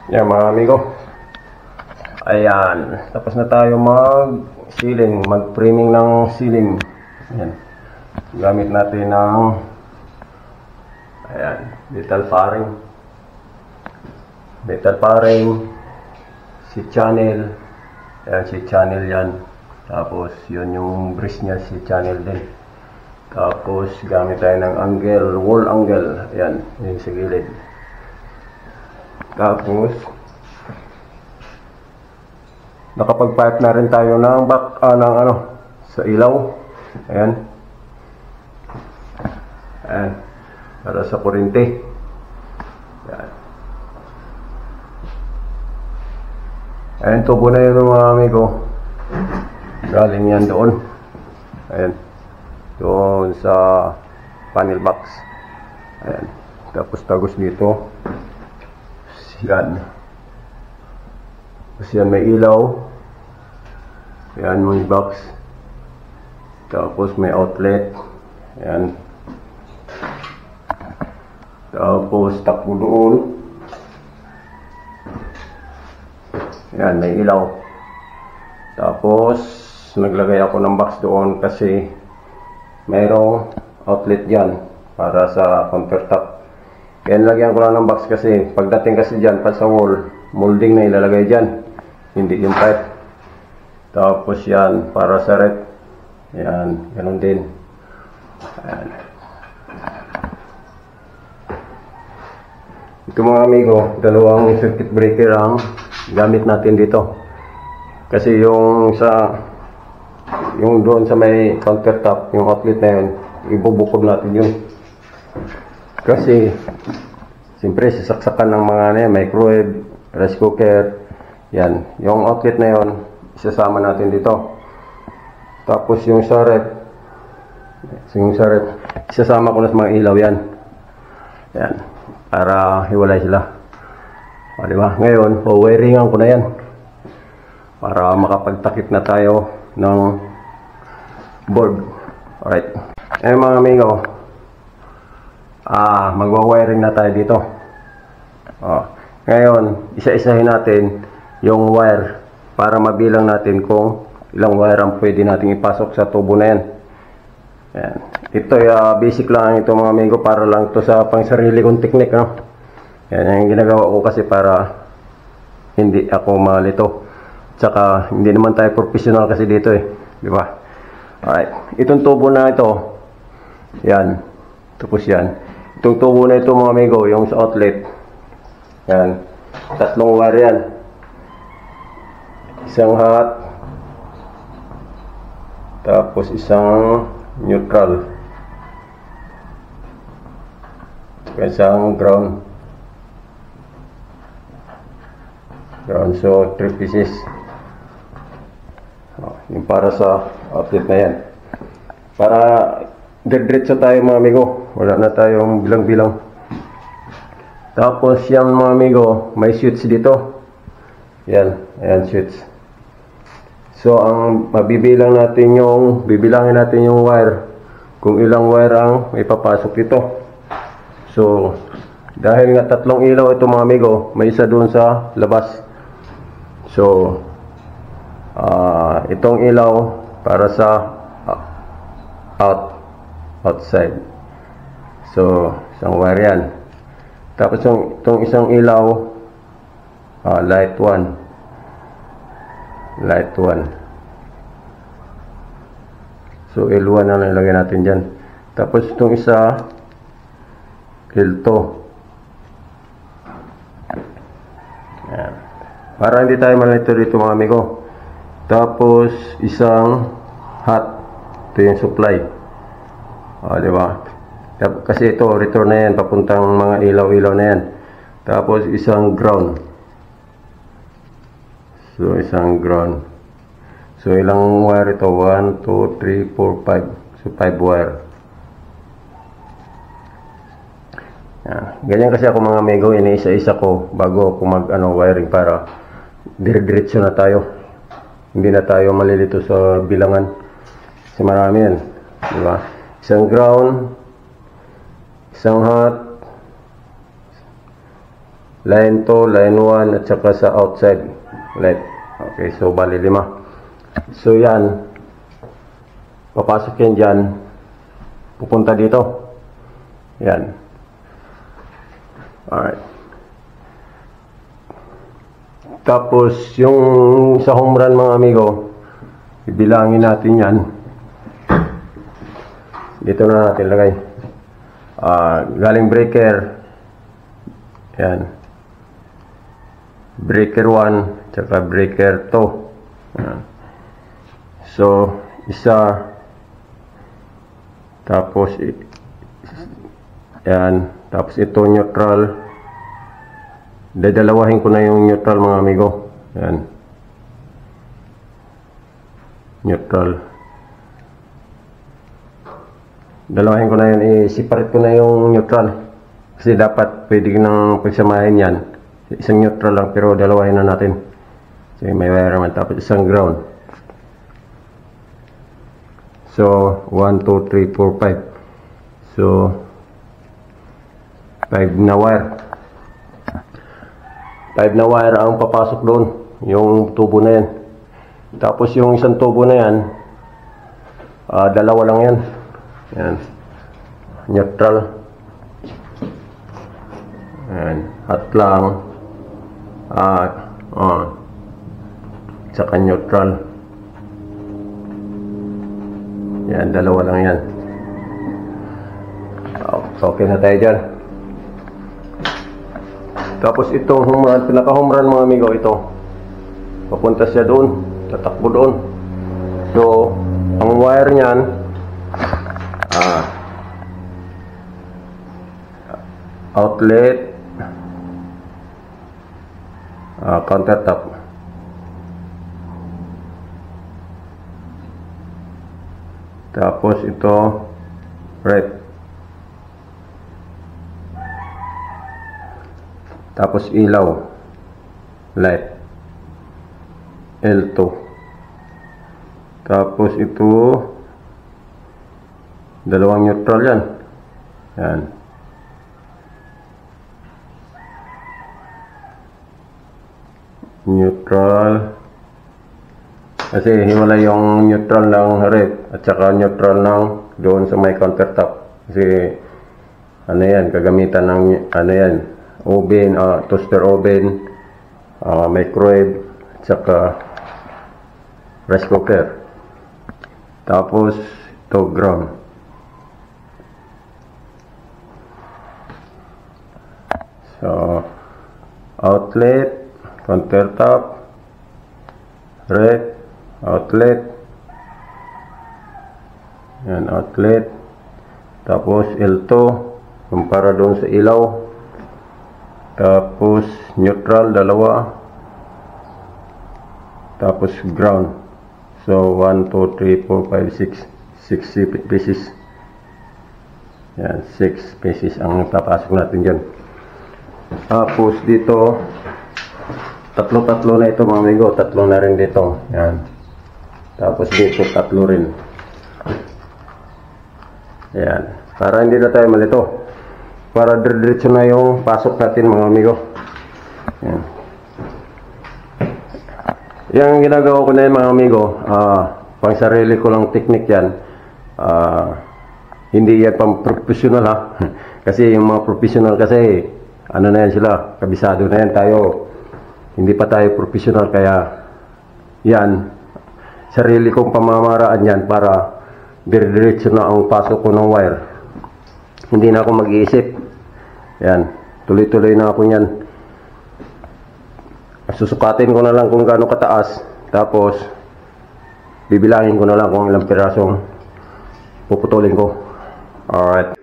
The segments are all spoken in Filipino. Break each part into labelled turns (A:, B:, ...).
A: Yan mga amigo. Ayan, tapos na tayo mag-ceiling, mag-framing ng ceiling. Ayan. Gamit natin ng ayan, metal paring. Metal paring, si channel. Ayan, si channel yan. Tapos yun yung brace niya, si channel din. Tapos gamit tayo ng angle, wall angle. Ayan, yun sa gilid. Tapos nakapag-pipe na rin tayo ng ng sa ilaw. Ayan. Ayan. Para sa kuryente. Ayan. Ayan, tubo na yun mga amigo. Galing yan doon. Ayan. Doon sa panel box. Ayan. Tapos tagos dito. Yan. Tapos yan may ilaw. Yan may box. Tapos may outlet. Yan. Tapos takbo doon. Yan may ilaw. Tapos naglagay ako ng box doon kasi mayroong outlet dyan para sa countertop. Kaya nilagyan ko lang ng box kasi pagdating kasi dyan pa sa wall, molding na ilalagay dyan, hindi yung pipe. Tapos yan para sa rep. Yan, ganun din. Ayan. Ito mga amigo, dalawang circuit breaker ang gamit natin dito. Kasi yung doon sa may countertop, yung outlet na yun, ibubukob natin yun. Kasi siyempre sasaksakan ng mga microwave, rice cooker. Yan, yung outlet na yon isasama natin dito. Tapos yung sa ref, isasama ko na sa mga ilaw yan. Yan, para hiwalay sila. O, diba? Ngayon, wiringan ko na yan para makapagtakip na tayo ng board. Alright. Mga amigo, magwa-wiring na tayo dito. Ngayon, isa-isahin natin yung wire para mabilang natin kung ilang wire ang pwede nating ipasok sa tubo na yan. Yan. Ito basic lang ito mga amigo, para lang ito sa pang sarili kong technique, no? Yan yung ginagawa ko kasi para hindi ako malito. Tsaka hindi naman tayo professional kasi dito di ba? Alright. Itong tubo na ito, yan. Tapos yan. Itong tubo na ito mga amigo, yung sa outlet. Yan. Tatlong wire yan. Isang hot. Tapos isang neutral. Isang ground. So 3 pieces. Yung para sa outlet na yan. Para diretso tayo mga amigo. Wala na tayong bilang-bilang. Tapos yan mga amigo, may switch dito. Yan, ayan switch. So ang bibilangin natin yung wire. Kung ilang wire ang ipapasok dito. So dahil nga tatlong ilaw ito mga amigo, may isa doon sa labas. So itong ilaw para sa outside. So isang wire yan. Tapos itong isang ilaw, light 1. Light 1. So L1 na nilagay natin dyan. Tapos itong isa, L2. Ayan. Para hindi tayo malito dito mga amigo. Tapos isang hot. Ito yung supply. Diba? Kasi ito, return na yan, papuntang mga ilaw-ilaw na yan. Tapos isang ground. So isang ground. So ilang wire ito? 1, 2, 3, 4, 5. So 5 wire. Yan. Ganyan kasi ako mga amigo, iniisa-isa ko bago ako wiring para dire-diretso na tayo. Hindi na tayo malilito sa bilangan. Kasi marami yan. Diba? Isang ground, isang hot, line 2, line 1, at saka sa outside LED. Okay, so bali 5. So yan, papasok yan dyan, pupunta dito. Yan. Alright. Tapos yung sa home run mga amigo, ibilangin natin yan. Dito na natin lagay. Galing breaker. Yan. Breaker 1 tsaka breaker 2. Yan. So isa, tapos yan, tapos ito neutral. Dadalawahin ko na yung neutral mga amigo. Yan. Neutral. Dalawahin ko na yan, i-separate ko na yung neutral. Kasi dapat pwede nang pagsamahin yan. Isang neutral lang pero dalawahin na natin. Kasi may wire naman. Tapos isang ground. So 1, 2, 3, 4, 5. So 5 na wire. 5 na wire ang papasok doon. Yung tubo na yan. Tapos yung isang tubo na yan, dalawa lang yan. Yan. Neutral. Yan. Hot lang. Tsaka neutral. Yan. Dalawa lang yan. Okay na tayo dyan. Tapos itong pinaka-home run mga amigo, ito. Papunta siya doon. Tatakbo doon. So, ang wire niyan, outlet, countertop. Tapos ito red. Tapos ilaw, light, L2. Tapos ito dalawang neutral yan. Yan. Neutral. Kasi hiwalay yung neutral ng red at saka neutral ng doon sa may countertop. Kasi ano yan, kagamitan ng ano yan, oven, toaster oven, microwave, at saka rice cooker. Tapos ito ground. So outlet, countertop, red, outlet, yan, outlet, tapos L2 kumpara doon sa ilaw, tapos neutral dalawa, tapos ground. So 1, 2, 3, 4, 5, 6 pieces. Yan, 6 pieces ang papasok natin dyan. Tapos dito tatlo na ito mga amigo, tatlo na rin dito. Yan. Tapos dito tatlo rin. Yan. Para hindi na tayo malito. Para diretso na yung pasok natin mga amigo. Yan. Yung ginagawa ko na yun mga amigo, pang sarili ko lang technique yan. Hindi yan pang professional ha. Kasi yung mga professional kasi, ano na yan sila, kabisado na yan tayo. Hindi pa tayo professional kaya yan, sarili kong pamamaraan yan para dire-diretso na ang pasok ko ng wire. Hindi na ako mag-iisip. Yan, tuloy-tuloy na ako yan. Susukatin ko na lang kung gaano kataas, tapos bibilangin ko na lang kung ilang pirasong puputulin ko. Alright.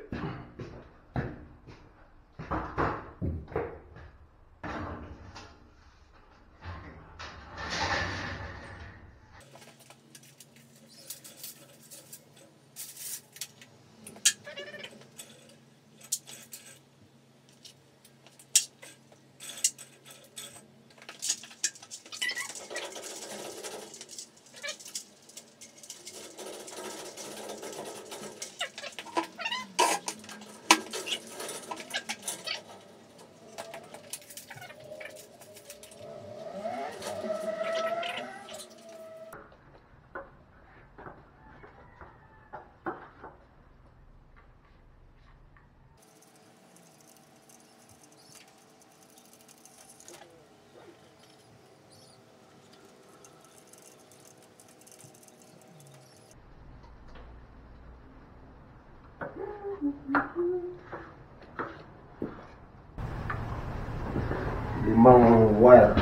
A: Limang wire.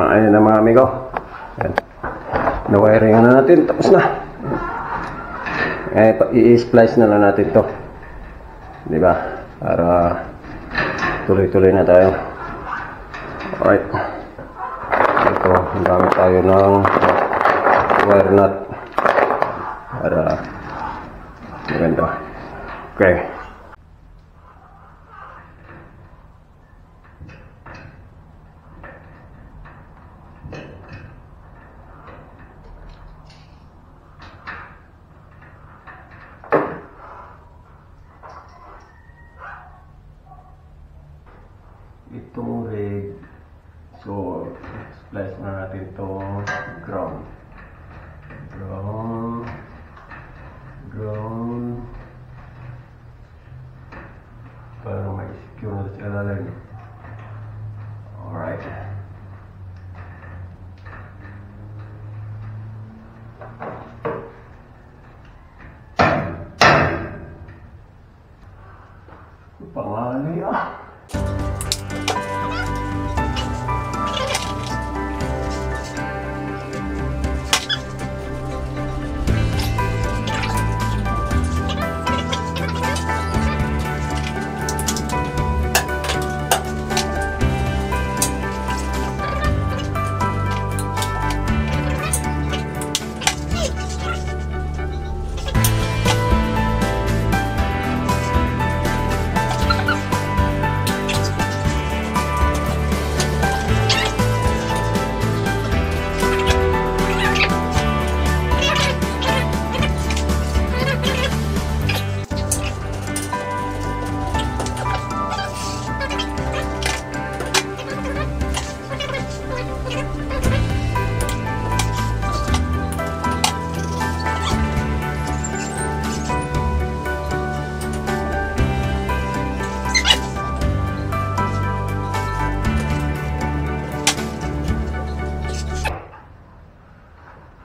A: Ayun na mga amigo. Ayan. Na-wiring na natin. Tapos na. I-splice na lang natin to. Diba? Para tuloy-tuloy na tayo. Alright. Ito, gamit tayo ng wire nut. Para maganda. Okay. Itong rig, so splice na natin itong ground para ma-secure na sa ilalim. Alright. Pangali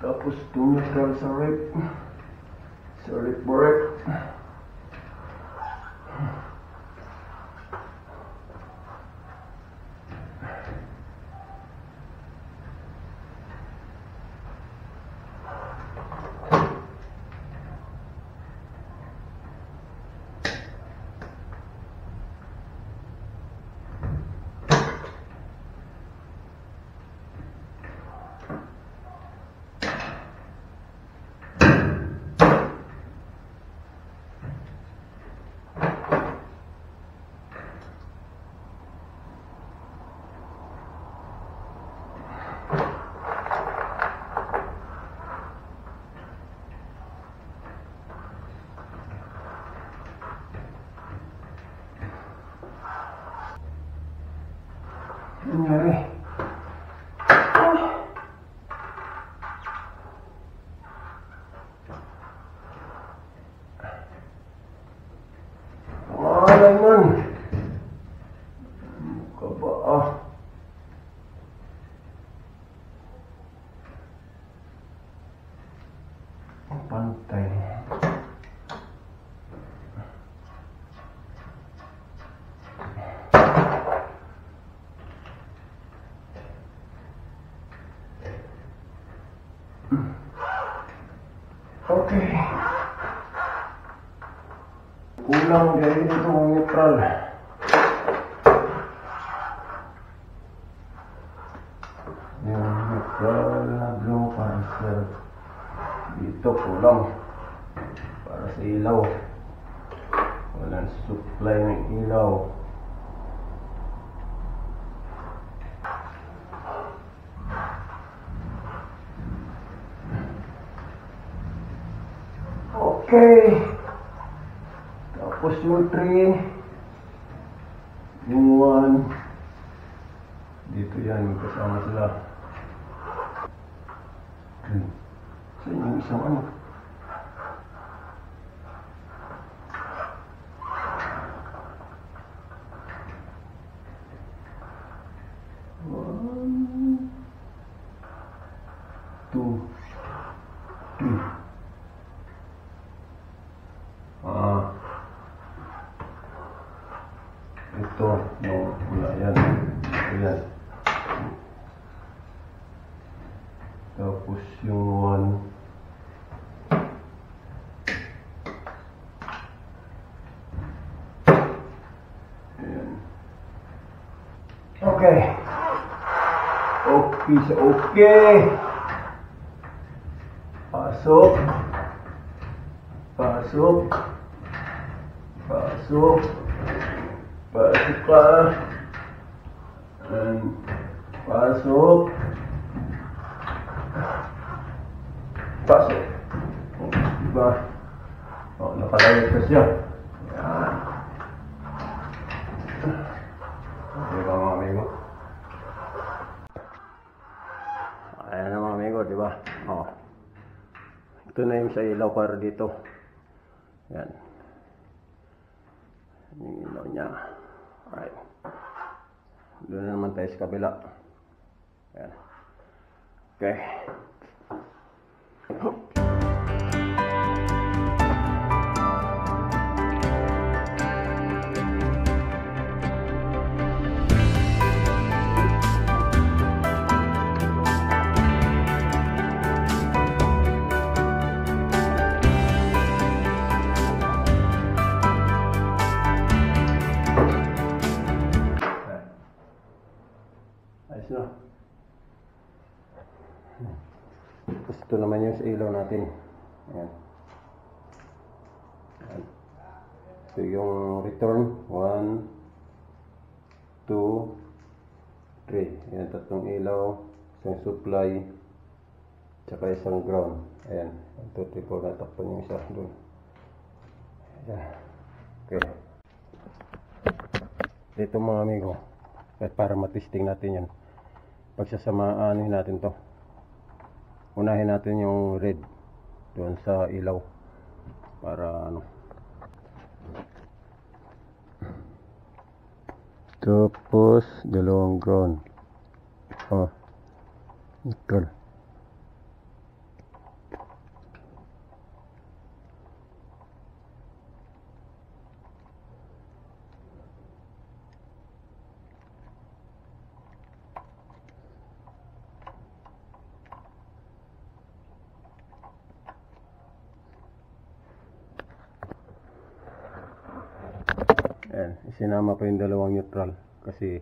A: tapos neutral sa rip board. Okay. Malay man. Kaba ah. Pantay. Okay. Kulang dahil itong neutral. Yung neutral na blue para sa dito kulang para sa ilaw. Walang supply ng ilaw. Okay. Tapos yung 3, yung 1, dito yan, magkasama sila. Saan yung isang ano? One, 2, 3. Ito, no, wala yan. Ayan. Tapos yung 1. Ayan. Okay. Okay sa okay. Pasok. Pasok. Pasok. Pasok ka. Pasok. Pasok. Oh, diba? Oh, nakalayo ka siya. Yan. Okay ba mga amigo? Ayan na mga amigo, diba? Oh. Ito na yung sa ilaw para dito. Yan. Yung ilaw niya. Alright. Doon na naman tayo sa kabila. Ayan. Okay. Ayos na. Tapos ito naman yung sa ilaw natin. Ayan. Ayan. Ito yung return. 1, 2, 3. Ayan, tatlong ilaw. Isang supply. Tsaka isang ground. Ayan. 1, 2, 3, 4. Natakpan yung isa doon. Ayan. Okay. Ito mga amigo. Para matesting natin yan. Pagsasamaanin natin to. Unahin natin yung red doon sa ilaw para ano. Tapos dalawang ground. Oh. Nickel. Ayan, isinama pa yung dalawang neutral kasi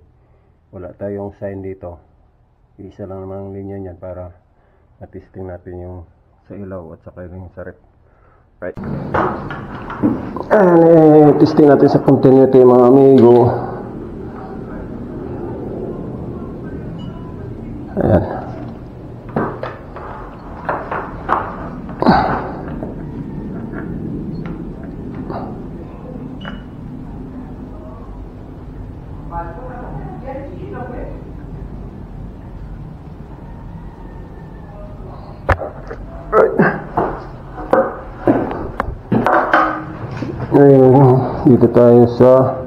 A: wala tayong sign dito. Isa lang naman ang linya niyan para matesting natin yung sa ilaw at saka yung sa rep. Right. Ayan, testing natin sa continuity mga amigo. Ayan. Ngayon, dito tayo sa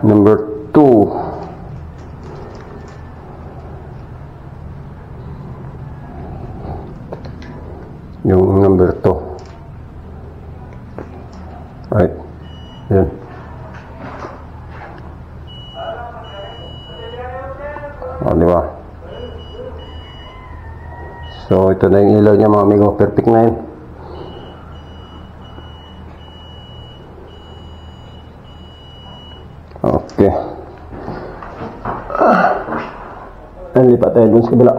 A: number 2. Yung number 2. Right. Yan. Diba? So, ito na yung ilaw niya mga amigo. Perfect na yun. Okay. Lipat tayo dun sa kabila.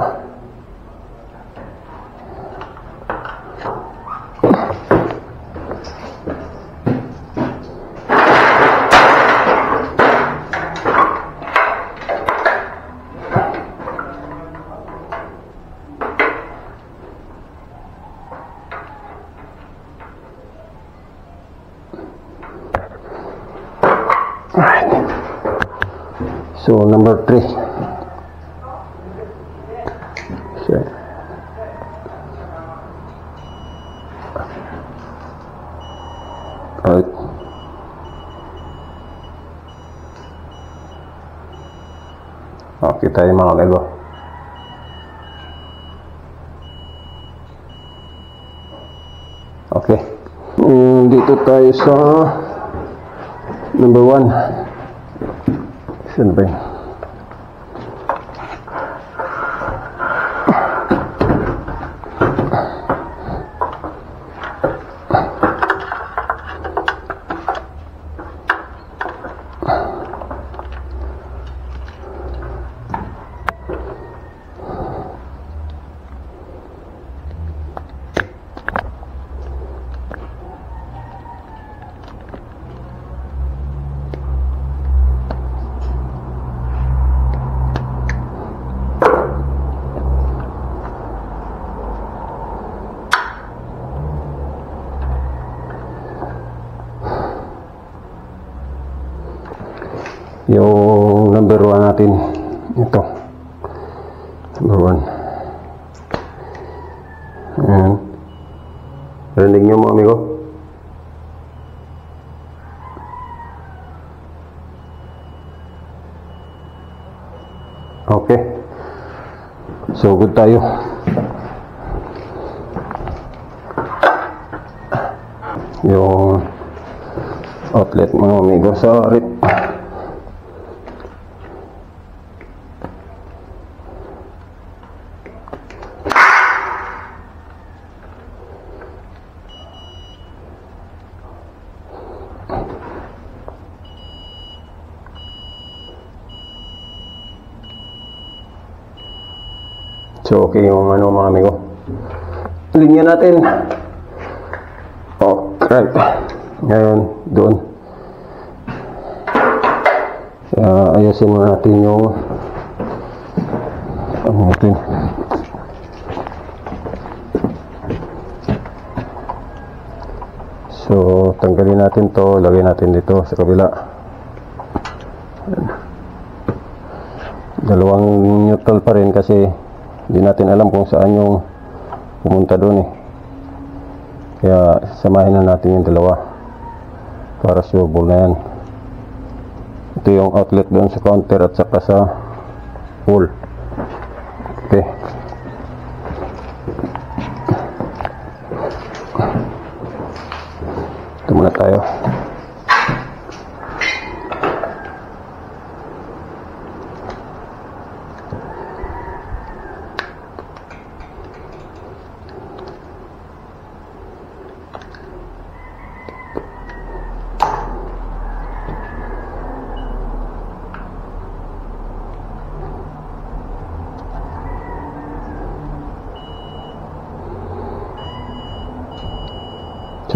A: Alright. So, number 3. Sure. Alright. Okay tayo mga amigo. Okay. Dito tayo sa number 1. Saan ba yun? Yung number 1 natin, ito number 1. Ayan, rinig nyo mga amigo. Okay, so good tayo. Yung outlet mga amigo sa rip. So, okay yung ano mga amigo. Linya natin. Okay. Ngayon, doon. Ayusin mo natin yung ano natin. So, tanggalin natin to. Lagay natin dito sa kabila. Dalawang neutral pa rin kasi hindi natin alam kung saan yung pumunta doon eh. Kaya samahin na natin yung dalawa para sureball na yan. Ito yung outlet doon sa counter at saka sa wall. Okay. Ito muna tayo.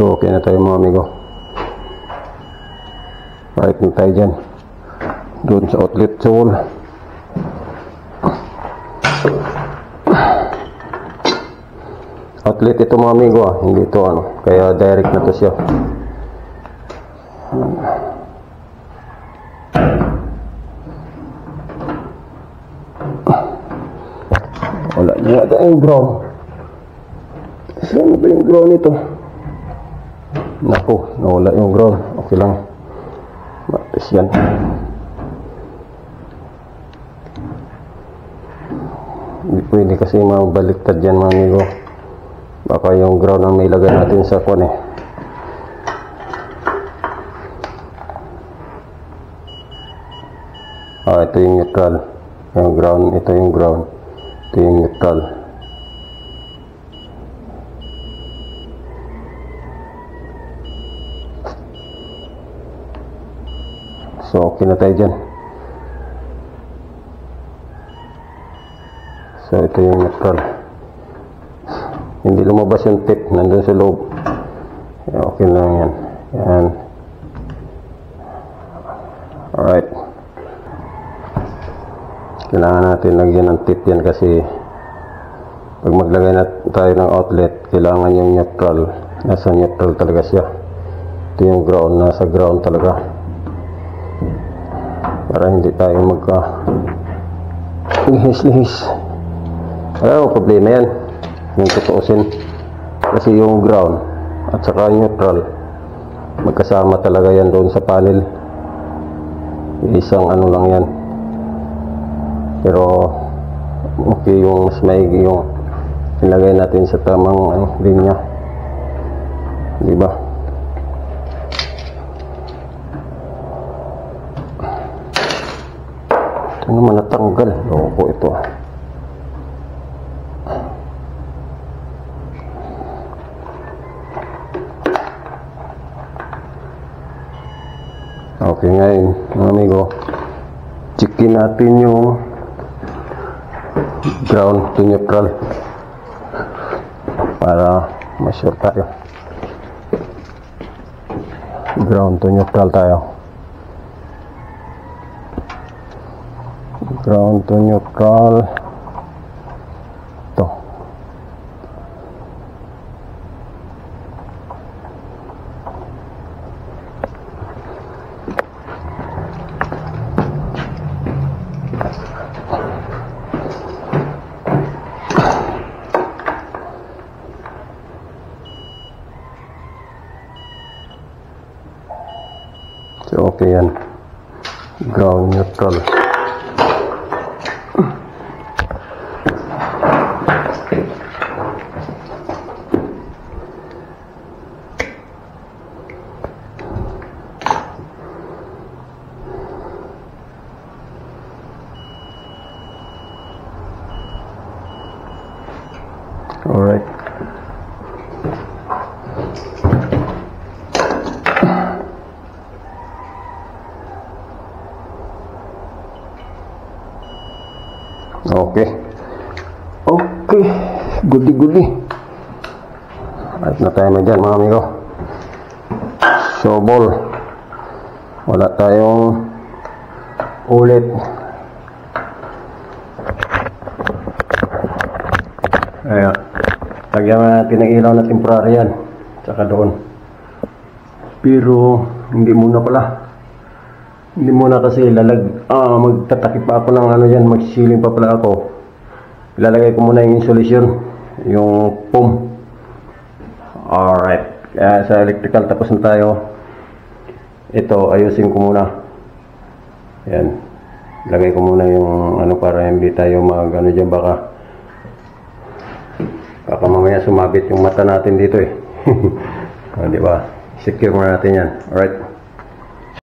A: So, okay na tayo mga amigo. Right na tayo dyan. Doon sa outlet sa wall. Outlet ito mga amigo ah. Hindi ito ano. Kaya direct na to siya. Wala niya yung ground. Saan ba yung ground nito? Naku, nawala yung ground. Okay lang. Matis yan. Hindi pwede kasi mabaliktad yan mga amigo. Baka yung ground ang nailagay natin sa kwan eh. Ito yung neutral. Yung ground, ito yung ground. Ito yung neutral. So, okay na tayo dyan. So, ito yung neutral. Hindi lumabas yung tip. Nandun sa loob. Okay lang yan. Yan. Alright. Kailangan natin lagyan ng tip yan kasi pag maglagay na tayo ng outlet, kailangan yung neutral. Nasa neutral talaga siya. Ito yung ground. Nasa ground talaga. Para hindi tayo lihis-lihis. Wala akong problema yan. Yung tutuusin. Kasi yung ground at saka neutral, magkasama talaga yan doon sa panel. Isang ano lang yan. Pero okay yung mas maigi yung ilagay natin sa tamang linya. Diba? Ito naman natanggal. Loko ito. Okay, ngayon mga amigo, checkin natin yung ground to neutral para ma-sure tayo. Ground to neutral tayo. Ground to neutral. Ito. So, okay yan. Ground neutral. Alright. Okay. Okay. Gudi-gudi. At na tayo na dyan mga amigo. So, ball. Wala tayong ulit. Ayan. Lagyan natin ng ilaw na temporary yan. Tsaka doon. Pero, hindi muna pala. Hindi muna kasi magtatakip pa ako ng ano yan, magsiling pa pala ako. Ilalagay ko muna yung insulation, yung foam. Alright, kaya sa electrical tapos na tayo. Ito, ayusin ko muna. Yan, ilagay ko muna yung ano para hindi tayo ano dyan, baka mamaya sumabit yung mata natin dito eh. O, diba? Secure muna natin yan. Alright.